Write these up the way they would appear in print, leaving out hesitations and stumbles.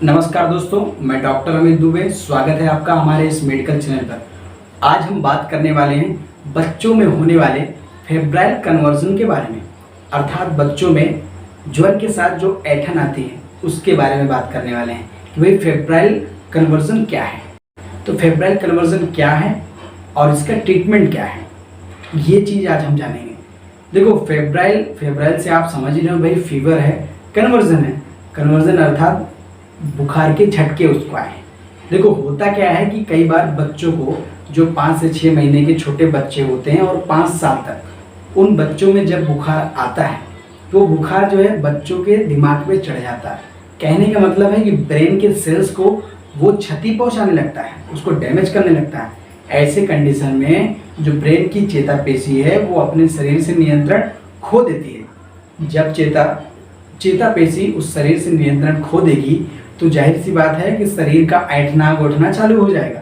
नमस्कार दोस्तों, मैं डॉक्टर अमित दुबे। स्वागत है आपका हमारे इस मेडिकल चैनल पर। आज हम बात करने वाले हैं बच्चों में होने वाले फेब्राइल कन्वर्जन के बारे में, अर्थात बच्चों में ज्वर के साथ जो ऐंठन आती है उसके बारे में बात करने वाले हैं कि भाई फेब्राइल कन्वर्जन क्या है। तो फेब्राइल कन्वर्जन क्या है और इसका ट्रीटमेंट क्या है, ये चीज़ आज हम जानेंगे। देखो, फेब्राइल से आप समझ रहे हो भाई, फीवर है, कन्वर्जन है। कन्वर्जन अर्थात बुखार के झटके उसको आए। देखो, होता क्या है कि कई बार बच्चों को, जो 5 से 6 महीने के छोटे बच्चे होते हैं और 5 साल तक, उन बच्चों में जब बुखार आता है तो बुखार जो है बच्चों के दिमाग में चढ़ जाता है। कहने का मतलब है कि ब्रेन के सेल्स को वो क्षति पहुंचाने लगता है, उसको डैमेज करने लगता है। ऐसे कंडीशन में जो ब्रेन की चेतापेशी है वो अपने शरीर से नियंत्रण खो देती है। जब चेतापेशी उस शरीर से नियंत्रण खो देगी तो जाहिर सी बात है कि शरीर का ऐंठना घोटना चालू हो जाएगा।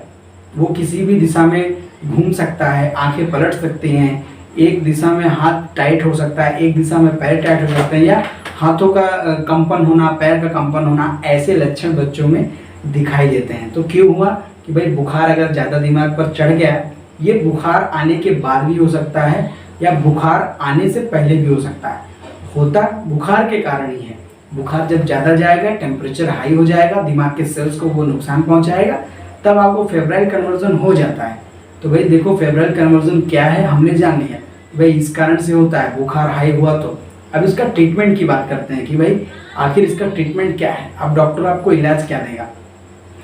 वो किसी भी दिशा में घूम सकता है, आंखें पलट सकती हैं, एक दिशा में हाथ टाइट हो सकता है, एक दिशा में पैर टाइट हो सकते हैं, या हाथों का कंपन होना, पैर का कंपन होना, ऐसे लक्षण बच्चों में दिखाई देते हैं। तो क्यों हुआ कि भाई बुखार अगर ज़्यादा दिमाग पर चढ़ गया, ये बुखार आने के बाद भी हो सकता है या बुखार आने से पहले भी हो सकता है। होता बुखार के कारण ही है। बुखार जब ज़्यादा जाएगा, टेम्परेचर हाई हो जाएगा, दिमाग के सेल्स को वो नुकसान पहुंचाएगा, तब आपको फेब्राइल कन्वर्जन हो जाता है। तो भाई देखो, फेब्राइल कन्वर्जन क्या है हमने जान लिया, भाई इस कारण से होता है, बुखार हाई हुआ तो। अब इसका ट्रीटमेंट की बात करते हैं कि भाई आखिर इसका ट्रीटमेंट क्या है, अब डॉक्टर आपको इलाज क्या देगा।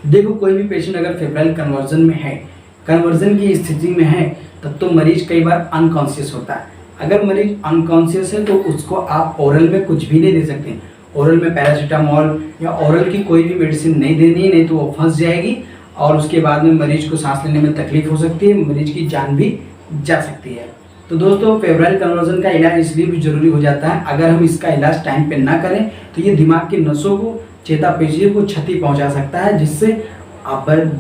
देखो, कोई भी पेशेंट अगर फेब्राइल कन्वर्जन में है, कन्वर्जन की स्थिति में है, तब तो मरीज कई बार अनकॉन्शियस होता है। अगर मरीज अनकॉन्शियस है तो उसको आप ओरल में कुछ भी नहीं दे सकते। ओरल में पैरासीटामोल या ओरल की कोई भी मेडिसिन नहीं देनी है, नहीं तो वो फंस जाएगी और उसके बाद में मरीज को सांस लेने में तकलीफ हो सकती है, मरीज की जान भी जा सकती है। तो दोस्तों, फेब्राइल कन्वर्जन का इलाज इसलिए भी जरूरी हो जाता है, अगर हम इसका इलाज टाइम पे ना करें तो ये दिमाग की नसों को, चेतापेशियों को क्षति पहुंचा सकता है, जिससे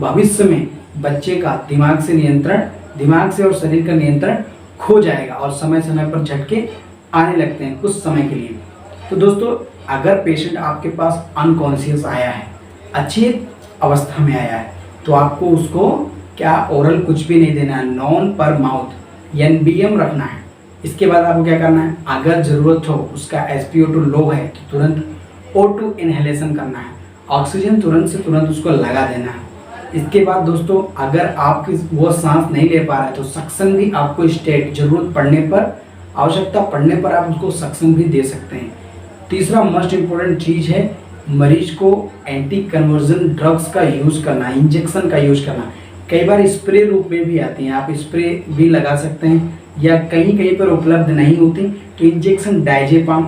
भविष्य में बच्चे का दिमाग से और शरीर का नियंत्रण खो जाएगा और समय समय पर झटके आने लगते हैं कुछ समय के लिए। तो दोस्तों, अगर पेशेंट आपके पास अनकॉन्शियस आया है, अच्छी अवस्था में आया है, तो आपको उसको क्या ओरल कुछ भी नहीं देना है, नॉन पर माउथ NBM रखना है। इसके बाद आपको क्या करना है, अगर ज़रूरत हो, उसका SpO2 लो है तो तुरंत O2 इनहेलेशन करना है, ऑक्सीजन तुरंत से तुरंत उसको लगा देना है। इसके बाद दोस्तों, अगर आपकी वो सांस नहीं ले पा रहा है तो सक्शन भी आपको जरूरत पड़ने पर, आवश्यकता पड़ने पर आप उसको सक्शन भी दे सकते हैं। तीसरा मोस्ट इम्पोर्टेंट चीज़ है, मरीज को एंटी कन्वर्जन ड्रग्स का यूज़ करना, इंजेक्शन का यूज़ करना। कई बार स्प्रे रूप में भी आती हैं, आप स्प्रे भी लगा सकते हैं, या कहीं कहीं पर उपलब्ध नहीं होती तो इंजेक्शन डायजेपाम,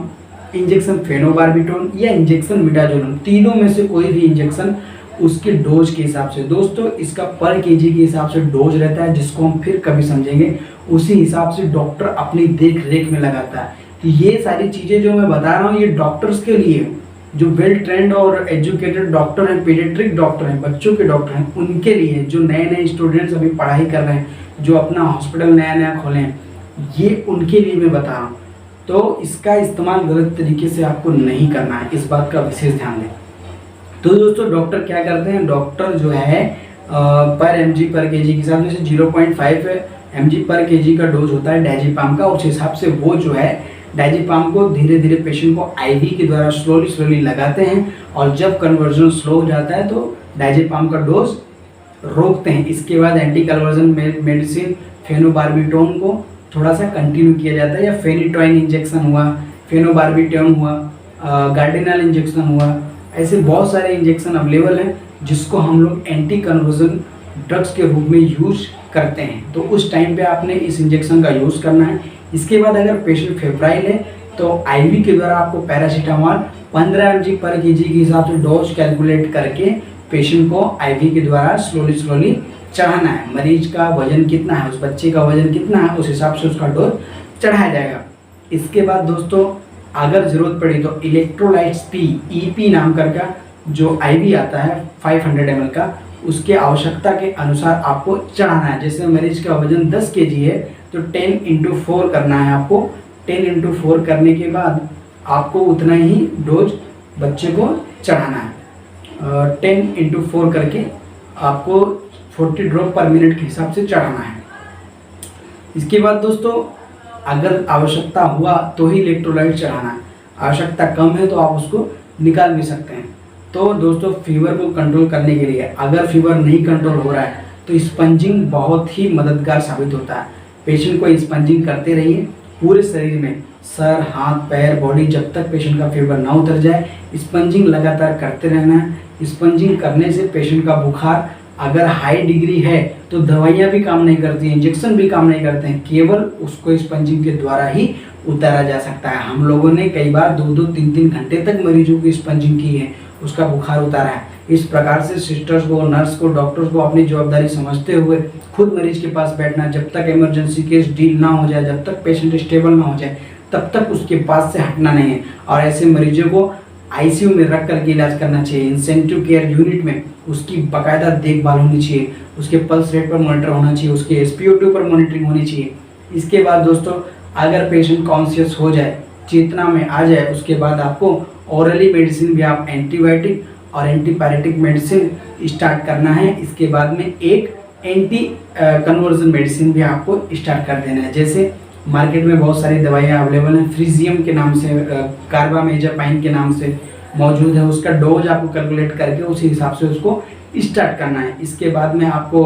इंजेक्शन फेनोबार्बिटोन या इंजेक्शन मिडाजोलम, तीनों में से कोई भी इंजेक्शन उसके डोज के हिसाब से। दोस्तों, इसका पर केजी के हिसाब से डोज रहता है, जिसको हम फिर कभी समझेंगे। उसी हिसाब से डॉक्टर अपनी देख रेख में लगाता है। तो ये सारी चीज़ें जो मैं बता रहा हूँ, ये डॉक्टर्स के लिए, जो वेल ट्रेंड और एजुकेटेड डॉक्टर हैं, पीडियाट्रिक डॉक्टर हैं, बच्चों के डॉक्टर हैं, उनके लिए, जो नए नए स्टूडेंट्स अभी पढ़ाई कर रहे हैं, जो अपना हॉस्पिटल नया नया खोले हैं, ये उनके लिए मैं बता रहा हूँ। तो इसका इस्तेमाल गलत तरीके से आपको नहीं करना है, इस बात का विशेष ध्यान दें। तो दोस्तों, डॉक्टर क्या करते हैं, डॉक्टर जो है पर mg पर kg के हिसाब से 0.5 mg पर kg का डोज होता है डायजेपाम का। उस हिसाब से वो जो है डायजेपाम को धीरे धीरे पेशेंट को IV के द्वारा स्लोली लगाते हैं, और जब कन्वर्जन स्लो हो जाता है तो डायजेपाम का डोज रोकते हैं। इसके बाद एंटी कन्वर्जन मेडिसिन फेनोबार्बिटोन को थोड़ा सा कंटिन्यू किया जाता है, या फेनिटोइन इंजेक्शन हुआ, फेनोबार्बिटोन हुआ, गार्डिनल इंजेक्शन हुआ। ऐसे बहुत सारे इंजेक्शन अवेलेबल हैं जिसको हम लोग एंटी कन्वर्जन ड्रग्स के रूप में यूज करते हैं। तो उस टाइम पे आपने इस इंजेक्शन का यूज़ करना है। इसके बाद अगर पेशेंट फेब्राइल है तो IV के द्वारा आपको पैरासीटामोल 15 mg पर kg के हिसाब से डोज कैलकुलेट करके पेशेंट को IV के द्वारा स्लोली चढ़ाना है। मरीज का वजन कितना है, उस बच्चे का वजन कितना है, उस हिसाब से उसका डोज चढ़ाया जाएगा। इसके बाद दोस्तों, अगर ज़रूरत पड़ी तो इलेक्ट्रोलाइट्स P EP नाम करके जो IV आता है 500 ml का, उसके आवश्यकता के अनुसार आपको चढ़ाना है। जैसे मरीज का वजन 10 kg है तो 10x4 करना है आपको। 10x4 करने के बाद आपको उतना ही डोज बच्चे को चढ़ाना है। 10/4 करके आपको 40 ड्रॉप पर मिनट के हिसाब से चढ़ाना है। इसके बाद दोस्तों अगर आवश्यकता हुआ तो ही इलेक्ट्रोलाइट चढ़ाना है, आवश्यकता कम है तो आप उसको निकाल भी सकते हैं। तो दोस्तों फीवर को कंट्रोल करने के लिए अगर फीवर नहीं कंट्रोल हो रहा है तो स्पंजिंग बहुत ही मददगार साबित होता है। पेशेंट को स्पंजिंग करते रहिए पूरे शरीर में, सर, हाथ, पैर, बॉडी, जब तक पेशेंट का फीवर ना उतर जाए स्पंजिंग लगातार करते रहना है। स्पंजिंग करने से पेशेंट का बुखार अगर हाई डिग्री है तो दवाइयाँ भी काम नहीं करती, इंजेक्शन भी काम नहीं करते हैं, केवल उसको स्पंजिंग के द्वारा ही उतारा जा सकता है। हम लोगों ने कई बार 2-2, 3-3 घंटे तक मरीजों की स्पंजिंग की है, उसका बुखार उतारा है। इस प्रकार से सिस्टर्स को, नर्स को, डॉक्टर्स को अपनी जवाबदारी समझते हुए खुद मरीज के पास बैठना, जब तक इमरजेंसी केस डील ना हो जाए, जब तक पेशेंट स्टेबल ना हो जाए तब तक उसके पास से हटना नहीं है। और ऐसे मरीजों को आईसीयू में रख करके इलाज करना चाहिए। इंसेंटिव केयर यूनिट में उसकी बाकायदा देखभाल होनी चाहिए, उसके पल्स रेट पर मॉनिटर होना चाहिए, उसके SpO2 पर मॉनिटरिंग होनी चाहिए। इसके बाद दोस्तों अगर पेशेंट कॉन्शियस हो जाए, चेतना में आ जाए, उसके बाद आपको ओरली मेडिसिन भी आप एंटीबायोटिक और एंटीपायरेटिक मेडिसिन स्टार्ट करना है। इसके बाद में एक एंटी कन्वर्जन मेडिसिन भी आपको स्टार्ट कर देना है। जैसे मार्केट में बहुत सारी दवाइयाँ अवेलेबल हैं, फ्रीजियम के नाम से, कार्बामेजापाइन के नाम से मौजूद है। उसका डोज आपको कैलकुलेट करके उसी हिसाब से उसको स्टार्ट करना है। इसके बाद में आपको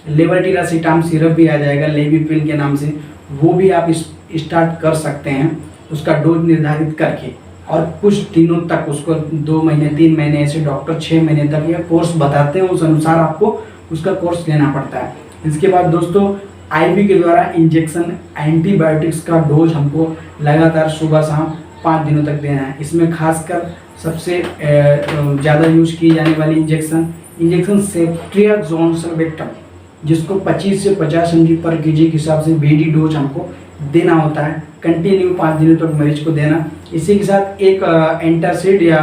लेवोटिरासिटाम सिरप भी आ जाएगा लेविपिल के नाम से, वो भी आप स्टार्ट कर सकते हैं उसका डोज निर्धारित करके। और कुछ दिनों तक उसको 2 महीने 3 महीने ऐसे डॉक्टर 6 महीने तक यह कोर्स बताते हैं, उस अनुसार आपको उसका कोर्स लेना पड़ता है। इसके बाद दोस्तों आईवी के द्वारा इंजेक्शन एंटीबायोटिक्स का डोज हमको लगातार सुबह शाम 5 दिनों तक देना है। इसमें खासकर सबसे ज़्यादा यूज की जाने वाली इंजेक्शन सेफ्ट्रियाक्सोन सर्वेक्टम, जिसको 25 से 50 mg पर kg के हिसाब से BD डोज हमको देना होता है, कंटिन्यू 5 दिनों तक मरीज को देना। इसी के साथ एक एंटासिड या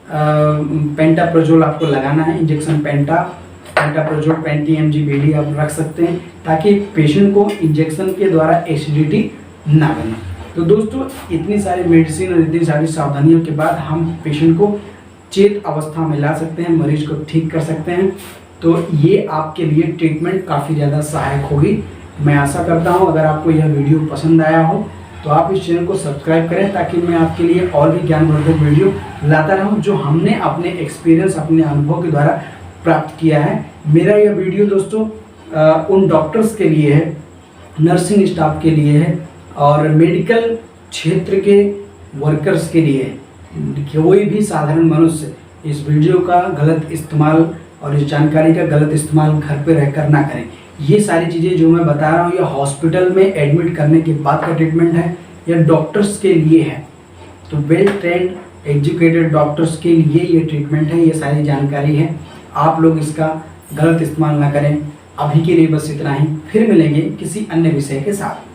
पेंटाप्रोजोल आपको लगाना है। इंजेक्शन पेंटाप्रोजोल 20 mg BD आप रख सकते हैं ताकि पेशेंट को इंजेक्शन के द्वारा एसिडिटी ना बने। तो दोस्तों इतनी सारी मेडिसिन और इतनी सारी सावधानियों के बाद हम पेशेंट को चेत अवस्था में ला सकते हैं, मरीज को ठीक कर सकते हैं। तो ये आपके लिए ट्रीटमेंट काफ़ी ज़्यादा सहायक होगी। मैं आशा करता हूँ अगर आपको यह वीडियो पसंद आया हो तो आप इस चैनल को सब्सक्राइब करें ताकि मैं आपके लिए और भी ज्ञानवर्धक वीडियो लाता रहूँ जो हमने अपने एक्सपीरियंस, अपने अनुभव के द्वारा प्राप्त किया है। मेरा यह वीडियो दोस्तों उन डॉक्टर्स के लिए है, नर्सिंग स्टाफ के लिए है और मेडिकल क्षेत्र के वर्कर्स के लिए है। कोई भी साधारण मनुष्य इस वीडियो का गलत इस्तेमाल और इस जानकारी का गलत इस्तेमाल घर पे रहकर ना करें। ये सारी चीज़ें जो मैं बता रहा हूँ ये हॉस्पिटल में एडमिट करने के बाद का ट्रीटमेंट है, या डॉक्टर्स के लिए है। तो वेल ट्रेंड एजुकेटेड डॉक्टर्स के लिए ये ट्रीटमेंट है, ये सारी जानकारी है। आप लोग इसका गलत इस्तेमाल ना करें। अभी के लिए बस इतना ही, फिर मिलेंगे किसी अन्य विषय के साथ।